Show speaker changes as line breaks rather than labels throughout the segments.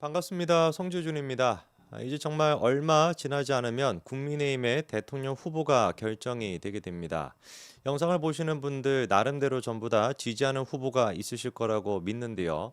반갑습니다. 성주준입니다. 이제 정말 얼마 지나지 않으면 국민의힘의 대통령 후보가 결정이 되게 됩니다. 영상을 보시는 분들 나름대로 전부 다 지지하는 후보가 있으실 거라고 믿는데요.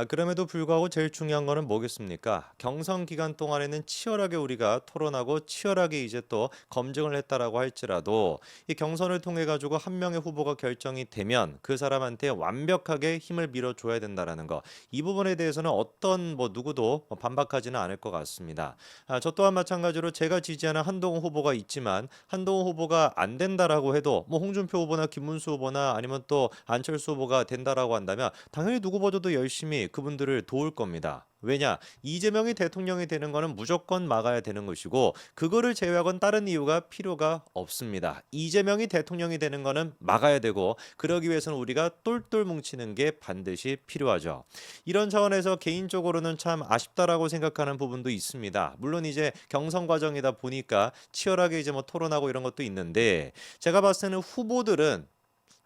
그럼에도 불구하고 제일 중요한 거는 뭐겠습니까? 경선 기간 동안에는 치열하게 우리가 토론하고 치열하게 이제 또 검증을 했다라고 할지라도 이 경선을 통해 가지고 한 명의 후보가 결정이 되면 그 사람한테 완벽하게 힘을 밀어줘야 된다라는 거. 이 부분에 대해서는 어떤 누구도 반박하지는 않을 것 같습니다. 저 또한 마찬가지로 제가 지지하는 한동훈 후보가 있지만 한동훈 후보가 안 된다라고 해도 홍준표 후보나 김문수 후보나 아니면 또 안철수 후보가 된다라고 한다면 당연히 누구보다도 열심히 그분들을 도울 겁니다. 왜냐? 이재명이 대통령이 되는 거는 무조건 막아야 되는 것이고 그거를 제외하고는 다른 이유가 필요가 없습니다. 이재명이 대통령이 되는 거는 막아야 되고 그러기 위해서는 우리가 똘똘 뭉치는 게 반드시 필요하죠. 이런 차원에서 개인적으로는 참 아쉽다라고 생각하는 부분도 있습니다. 물론 이제 경선 과정이다 보니까 치열하게 이제 토론하고 이런 것도 있는데 제가 봤을 때는 후보들은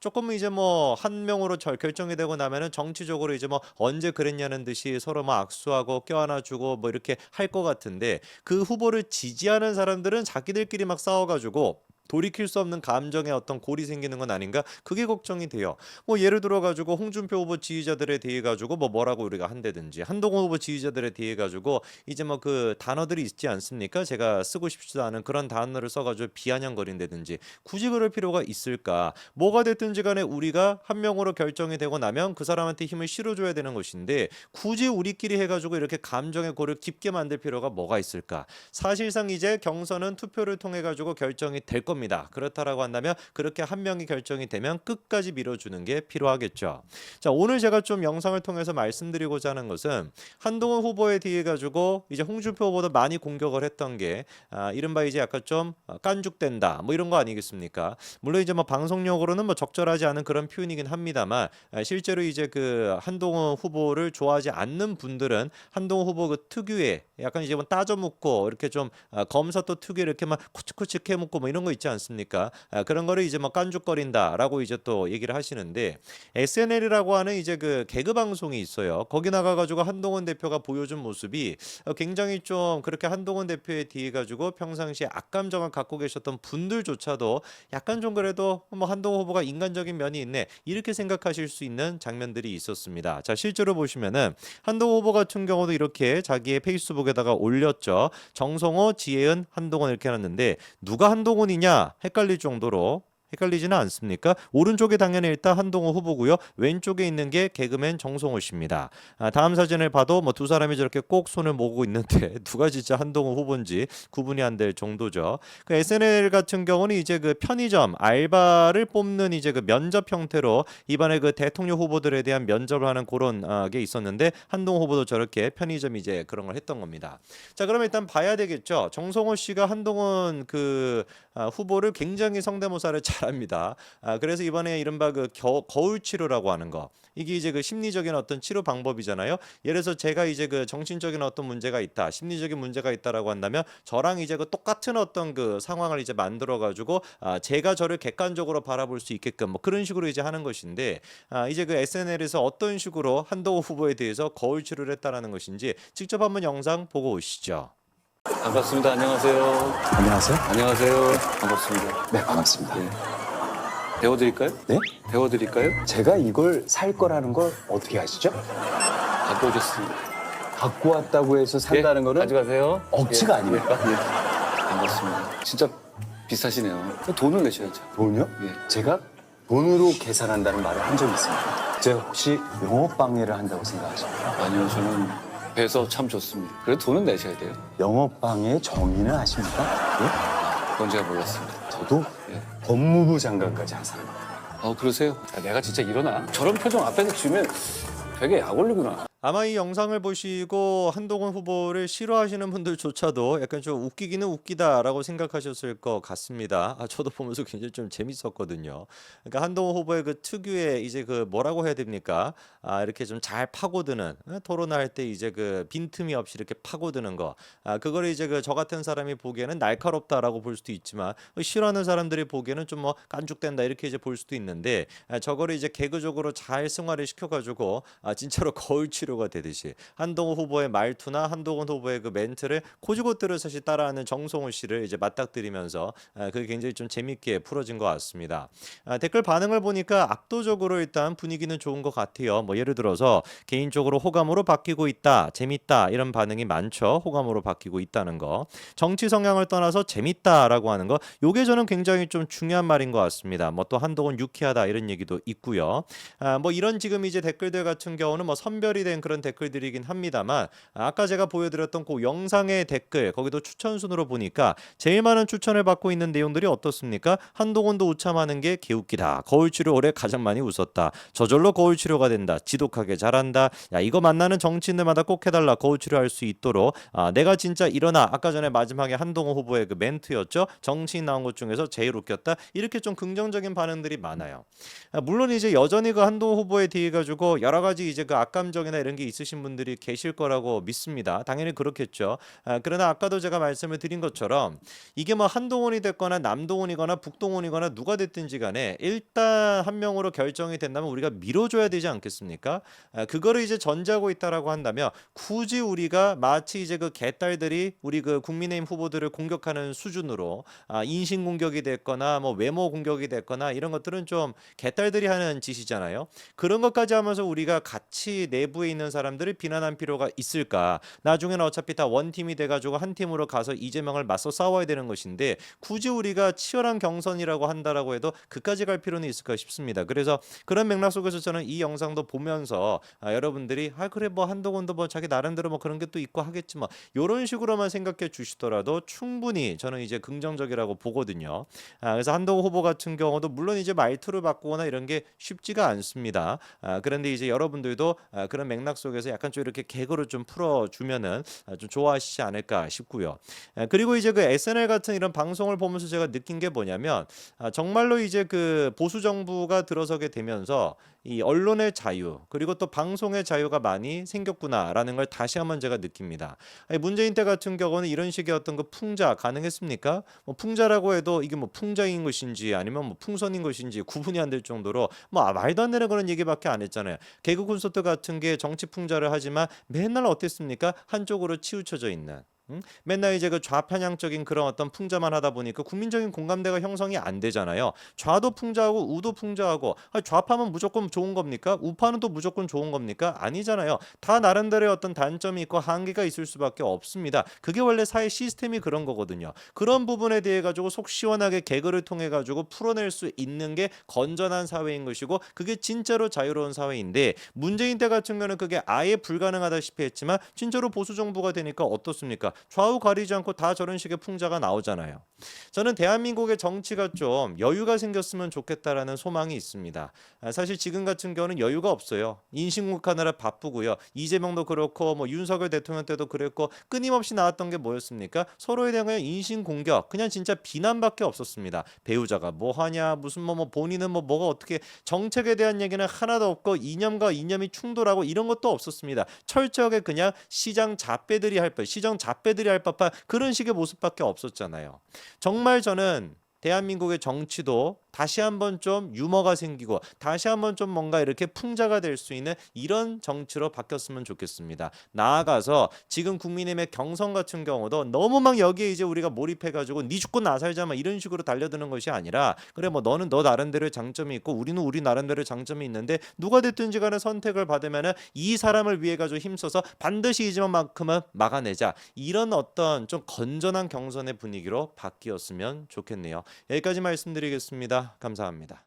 조금 이제 한 명으로 결정이 되고 나면은 정치적으로 이제 언제 그랬냐는 듯이 서로 악수하고 껴안아주고 이렇게 할 것 같은데 그 후보를 지지하는 사람들은 자기들끼리 막 싸워가지고 돌이킬 수 없는 감정의 어떤 골이 생기는 건 아닌가? 그게 걱정이 돼요. 예를 들어 가지고 홍준표 후보 지지자들에 대해 가지고 뭐라고 우리가 한다든지 한동훈 후보 지지자들에 대해 가지고 이제 그 단어들이 있지 않습니까? 제가 쓰고 싶지도 않은 그런 단어를 써가지고 비아냥거린다든지 굳이 그럴 필요가 있을까? 뭐가 됐든지 간에 우리가 한 명으로 결정이 되고 나면 그 사람한테 힘을 실어줘야 되는 것인데 굳이 우리끼리 해가지고 이렇게 감정의 골을 깊게 만들 필요가 뭐가 있을까? 사실상 이제 경선은 투표를 통해 가지고 결정이 될 겁니다. 그렇다라고 한다면 그렇게 한 명이 결정이 되면 끝까지 밀어주는 게 필요하겠죠. 자, 오늘 제가 좀 영상을 통해서 말씀드리고자 하는 것은 한동훈 후보에 대해 가지고 이제 홍준표 후보도 많이 공격을 했던 게 이른바 이제 약간 좀 깐죽된다 이런 거 아니겠습니까? 물론 이제 방송용으로는 적절하지 않은 그런 표현이긴 합니다만 실제로 이제 그 한동훈 후보를 좋아하지 않는 분들은 한동훈 후보 그 특유의 약간 이제 따져 묻고 이렇게 좀 검사도 특유의 이렇게 코치코치 해묻고 이런 거 있지 않습니까? 그런 거를 이제 깐죽거린다라고 이제 또 얘기를 하시는데 SNL이라고 하는 이제 그 개그 방송이 있어요. 거기 나가가지고 한동훈 대표가 보여준 모습이 굉장히 좀 그렇게 한동훈 대표에 대해 가지고 평상시에 악감정을 갖고 계셨던 분들조차도 약간 좀 그래도 한동훈 후보가 인간적인 면이 있네 이렇게 생각하실 수 있는 장면들이 있었습니다. 자, 실제로 보시면은 한동훈 후보 같은 경우도 이렇게 자기의 페이스북에다가 올렸죠. 정성호, 지혜은, 한동훈 이렇게 해놨는데 누가 한동훈이냐 헷갈릴 정도로 헷갈리지는 않습니까? 오른쪽에 당연히 일단 한동훈 후보고요. 왼쪽에 있는 게 개그맨 정성호 씨입니다. 다음 사진을 봐도 두 사람이 저렇게 꼭 손을 모으고 있는데 누가 진짜 한동훈 후보인지 구분이 안 될 정도죠. 그 SNL 같은 경우는 이제 그 편의점 알바를 뽑는 이제 그 면접 형태로 이번에 그 대통령 후보들에 대한 면접을 하는 그런 게 있었는데 한동훈 후보도 저렇게 편의점 이제 그런 걸 했던 겁니다. 자, 그러면 일단 봐야 되겠죠. 정성호 씨가 한동훈 그 후보를 굉장히 성대모사를 잘합니다. 그래서 이번에 이른바 그 거울 치료라고 하는 거 이게 이제 그 심리적인 어떤 치료 방법이잖아요. 예를 들어서 제가 이제 그 정신적인 어떤 문제가 있다, 심리적인 문제가 있다라고 한다면 저랑 이제 그 똑같은 어떤 그 상황을 이제 만들어 가지고 제가 저를 객관적으로 바라볼 수 있게끔 그런 식으로 이제 하는 것인데 이제 그 SNL에서 어떤 식으로 한동훈 후보에 대해서 거울 치료를 했다라는 것인지 직접 한번 영상 보고 오시죠.
반갑습니다. 안녕하세요.
안녕하세요.
안녕하세요. 반갑습니다.
네, 반갑습니다.
예. 배워드릴까요?
네?
배워드릴까요?
제가 이걸 살 거라는 걸 어떻게 아시죠?
갖고 오셨습니다.
갖고 왔다고 해서 산다는 거는
가져가세요.
억지가
예.
아닙니까?
예. 반갑습니다. 진짜 비싸시네요. 돈을 내셔야죠.
돈요?
예.
제가 돈으로 계산한다는 말을 한 적이 있습니다. 제가 혹시 영업방해를 한다고 생각하십니까?
아니요, 저는 배서 참 좋습니다. 그래도 돈은 내셔야 돼요.
영업방해의 정의는 아십니까?
그건 제가 몰랐습니다.
예? 저도
예.
법무부 장관까지 한 사람입니다.
그러세요? 내가 진짜 일어나? 저런 표정 앞에서 지으면 되게 약 올리구나.
아마 이 영상을 보시고 한동훈 후보를 싫어하시는 분들조차도 약간 좀 웃기기는 웃기다라고 생각하셨을 것 같습니다. 저도 보면서 굉장히 좀 재밌었거든요. 그러니까 한동훈 후보의 그 특유의 이제 그 뭐라고 해야 됩니까? 이렇게 좀 잘 파고드는 토론할 때 이제 그 빈틈이 없이 이렇게 파고드는 거. 그거를 이제 그 저 같은 사람이 보기에는 날카롭다라고 볼 수도 있지만 싫어하는 사람들이 보기에는 좀 깐죽된다 이렇게 이제 볼 수도 있는데 저거를 이제 개그적으로 잘 승화를 시켜가지고 진짜로 거울 치료 치료가 되듯이 한동훈 후보의 말투나 한동훈 후보의 그 멘트를 고지고대로 사실 따라하는 정성호 씨를 이제 맞닥뜨리면서 그게 굉장히 좀 재밌게 풀어진 것 같습니다. 댓글 반응을 보니까 압도적으로 일단 분위기는 좋은 것 같아요. 뭐 예를 들어서 개인적으로 호감으로 바뀌고 있다, 재밌다 이런 반응이 많죠. 호감으로 바뀌고 있다는 거. 정치 성향을 떠나서 재밌다라고 하는 거, 요게 저는 굉장히 좀 중요한 말인 것 같습니다. 뭐 또 한동훈 유쾌하다 이런 얘기도 있고요. 뭐 이런 지금 이제 댓글들 같은 경우는 뭐 선별이 된 그런 댓글들이긴 합니다만 아까 제가 보여드렸던 그 영상의 댓글 거기도 추천 순으로 보니까 제일 많은 추천을 받고 있는 내용들이 어떻습니까? 한동훈도 우참하는 게 개웃기다. 거울 치료 올해 가장 많이 웃었다. 저절로 거울 치료가 된다. 지독하게 잘한다. 야 이거 만나는 정치인들마다 꼭 해달라. 거울 치료할 수 있도록. 내가 진짜 일어나. 아까 전에 마지막에 한동훈 후보의 그 멘트였죠. 정치인 나온 것 중에서 제일 웃겼다. 이렇게 좀 긍정적인 반응들이 많아요. 물론 이제 여전히 그 한동훈 후보에 대해 가지고 여러 가지 이제 그 악감정이나 이런 게 있으신 분들이 계실 거라고 믿습니다. 당연히 그렇겠죠. 그러나 아까도 제가 말씀을 드린 것처럼 이게 뭐 한동훈이 됐거나 남동훈이거나 북동훈이거나 누가 됐든지 간에 일단 한 명으로 결정이 된다면 우리가 밀어줘야 되지 않겠습니까? 그거를 이제 전제하고 있다라고 한다면 굳이 우리가 마치 이제 그 개딸들이 우리 그 국민의힘 후보들을 공격하는 수준으로 인신 공격이 됐거나 뭐 외모 공격이 됐거나 이런 것들은 좀 개딸들이 하는 짓이잖아요. 그런 것까지 하면서 우리가 같이 내부에 있는 사람들을 비난할 필요가 있을까? 나중에는 어차피 다 원팀이 돼가지고 한 팀으로 가서 이재명을 맞서 싸워야 되는 것인데 굳이 우리가 치열한 경선이라고 한다라고 해도 그까지 갈 필요는 있을까 싶습니다. 그래서 그런 맥락 속에서 저는 이 영상도 보면서 여러분들이 그래 뭐 한동훈도 뭐 자기 나름대로 뭐 그런 게 또 있고 하겠지 뭐 이런 식으로만 생각해 주시더라도 충분히 저는 이제 긍정적이라고 보거든요. 그래서 한동훈 후보 같은 경우도 물론 이제 말투를 바꾸거나 이런 게 쉽지가 않습니다. 그런데 이제 여러분들도 그런 맥락 속에서 약간 좀 이렇게 개그로 좀 풀어주면은 좀 좋아하시지 않을까 싶고요. 그리고 이제 그 SNL 같은 이런 방송을 보면서 제가 느낀 게 뭐냐면 정말로 이제 그 보수 정부가 들어서게 되면서 이 언론의 자유 그리고 또 방송의 자유가 많이 생겼구나라는 걸 다시 한번 제가 느낍니다. 문재인 때 같은 경우는 이런 식의 어떤 그 풍자 가능했습니까? 뭐 풍자라고 해도 이게 뭐 풍자인 것인지 아니면 뭐 풍선인 것인지 구분이 안 될 정도로 뭐 말도 안 되는 그런 얘기밖에 안 했잖아요. 개그 콘서트 같은 게 정치 풍자를 하지만 맨날 어땠습니까? 한쪽으로 치우쳐져 있는. 맨날 이제 그 좌편향적인 그런 어떤 풍자만 하다 보니까 국민적인 공감대가 형성이 안 되잖아요. 좌도 풍자하고 우도 풍자하고 좌파면 무조건 좋은 겁니까? 우파는 또 무조건 좋은 겁니까? 아니잖아요. 다 나름대로의 어떤 단점이 있고 한계가 있을 수밖에 없습니다. 그게 원래 사회 시스템이 그런 거거든요. 그런 부분에 대해 가지고 속 시원하게 개그를 통해 가지고 풀어낼 수 있는 게 건전한 사회인 것이고 그게 진짜로 자유로운 사회인데 문재인 때 같은 경우는 그게 아예 불가능하다시피 했지만 진짜로 보수 정부가 되니까 어떻습니까? 좌우 가리지 않고 다 저런 식의 풍자가 나오잖아요. 저는 대한민국의 정치가 좀 여유가 생겼으면 좋겠다라는 소망이 있습니다. 사실 지금 같은 경우는 여유가 없어요. 인신공격하느라 바쁘고요. 이재명도 그렇고 뭐 윤석열 대통령 때도 그랬고 끊임없이 나왔던 게 뭐였습니까? 서로에 대한 그냥 인신공격, 그냥 진짜 비난밖에 없었습니다. 배우자가 뭐 하냐, 무슨 뭐 본인은 뭐가 어떻게 정책에 대한 얘기는 하나도 없고 이념과 이념이 충돌하고 이런 것도 없었습니다. 철저하게 그냥 시장 잡배들이 할 법한 그런 식의 모습밖에 없었잖아요. 정말 저는 대한민국의 정치도 다시 한번 좀 유머가 생기고 다시 한번 좀 뭔가 이렇게 풍자가 될 수 있는 이런 정치로 바뀌었으면 좋겠습니다. 나아가서 지금 국민의힘의 경선 같은 경우도 너무 막 여기에 이제 우리가 몰입해가지고 니 죽고 나 살자만 이런 식으로 달려드는 것이 아니라 그래 뭐 너는 너 나름대로의 장점이 있고 우리는 우리 나름대로의 장점이 있는데 누가 됐든지 간에 선택을 받으면은 이 사람을 위해 가지고 힘써서 반드시 이지만큼은 막아내자 이런 어떤 좀 건전한 경선의 분위기로 바뀌었으면 좋겠네요. 여기까지 말씀드리겠습니다. 감사합니다.